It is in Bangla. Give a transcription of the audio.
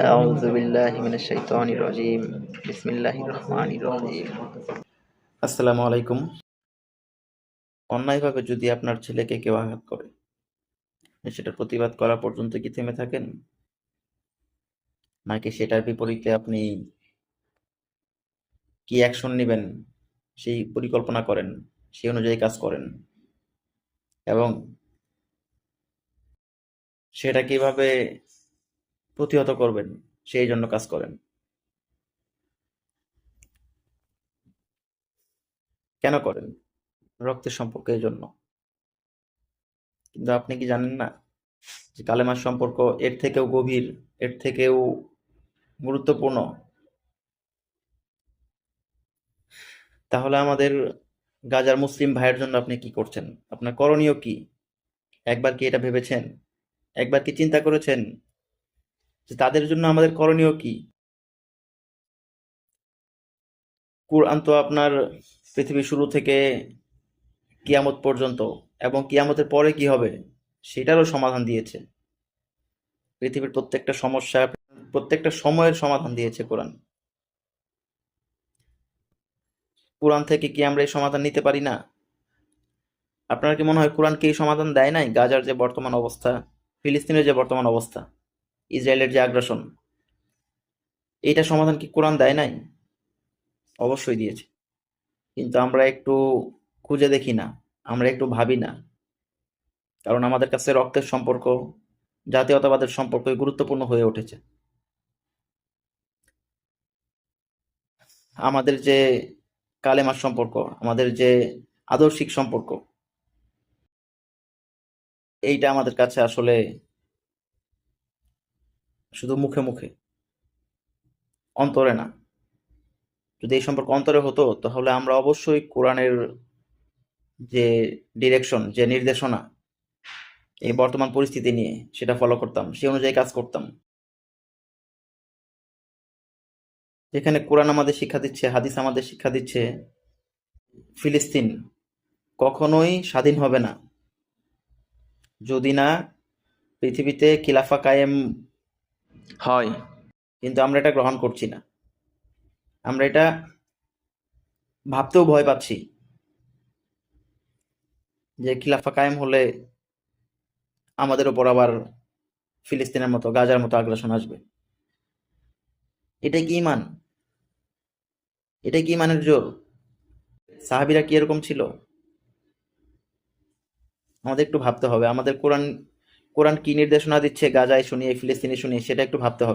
أعوذ بالله من الشيطان الرجيم بسم الله الرحمن الرحيم আসসালামু আলাইকুম। অন্যায়ভাবে যদি আপনার ছেলেকে কেউ আঘাত করে, সেটার প্রতিবাদ করা পর্যন্ত কি থেমে থাকেন, নাকি সেটার বিপরীতে আপনি কি অ্যাকশন নেবেন সেই পরিকল্পনা করেন, সেই অনুযায়ী কাজ করেন এবং সেটা কিভাবে প্রতিহত করবেন সেই জন্য কাজ করেন? কেন করেন? রক্তের সম্পর্কের জন্য। কিন্তু আপনি কি জানেন না যে কালেমার সম্পর্ক এর থেকেও গভীর, এর থেকেও গুরুত্বপূর্ণ? তাহলে আমাদের গাজার মুসলিম ভাইয়ের জন্য আপনি কি করছেন? আপনার করণীয় কি? একবার কি এটা ভেবেছেন? একবার কি চিন্তা করেছেন যে তাদের জন্য আমাদের করণীয় কি? কুরআন তো আপনার পৃথিবীর শুরু থেকে কিয়ামত পর্যন্ত এবং কিয়ামতের পরে কি হবে সেটারও সমাধান দিয়েছে। পৃথিবীর প্রত্যেকটা সমস্যা, প্রত্যেকটা সময়ের সমাধান দিয়েছে কোরআন। কোরআন থেকে কি আমরা এই সমাধান নিতে পারি না? আপনার কি মনে হয় কোরআন কি এই সমাধান দেয় নাই? গাজার যে বর্তমান অবস্থা, ফিলিস্তিনের যে বর্তমান অবস্থা, ইসরায়েলের যে আগ্রাসন, এইটা সমাধান কি কোরআন দেয় নাই? অবশ্যই দিয়েছে। কিন্তু আমরা একটু খুঁজে দেখি না, আমরা একটু ভাবি না, কারণ আমাদের কাছে রক্তের সম্পর্ক, জাতীয়তাবাদের সম্পর্ক গুরুত্বপূর্ণ হয়ে উঠেছে। আমাদের যে কালেমার সম্পর্ক, আমাদের যে আদর্শিক সম্পর্ক, এইটা আমাদের কাছে আসলে শুধু মুখে মুখে, অন্তরে না। যদি এই সম্পর্ক অন্তরে হতো তাহলে আমরা অবশ্যই কোরআনের যে ডিরেকশন, যে নির্দেশনা এই বর্তমান পরিস্থিতি নিয়ে সেটা ফলো করতাম, সেই অনুযায়ী কাজ করতাম। যেখানে কোরআন আমাদের শিক্ষা দিচ্ছে, হাদিস আমাদের শিক্ষা দিচ্ছে, ফিলিস্তিন কখনোই স্বাধীন হবে না যদি না পৃথিবীতে খিলাফা কায়েম হয়। কিন্তু আমরা এটা গ্রহণ করছি না, আমরা এটা ভাবতেও ভয় পাচ্ছি যে খিলাফা কায়েম হলে আমাদের উপর আবার ফিলিস্তিনের মতো, গাজার মতো আগ্রাসন আসবে। এটাই কি ইমান? এটাই কি ইমানের জোর? সাহাবীরা কি এরকম ছিল? আমাদের একটু ভাবতে হবে। আমাদের কোরআন কি নির্দেশনা দিচ্ছে গাজায় শুনিয়ে, ফিলিস্তিনে শুনিয়ে, সেটা একটু ভাবতে হবে।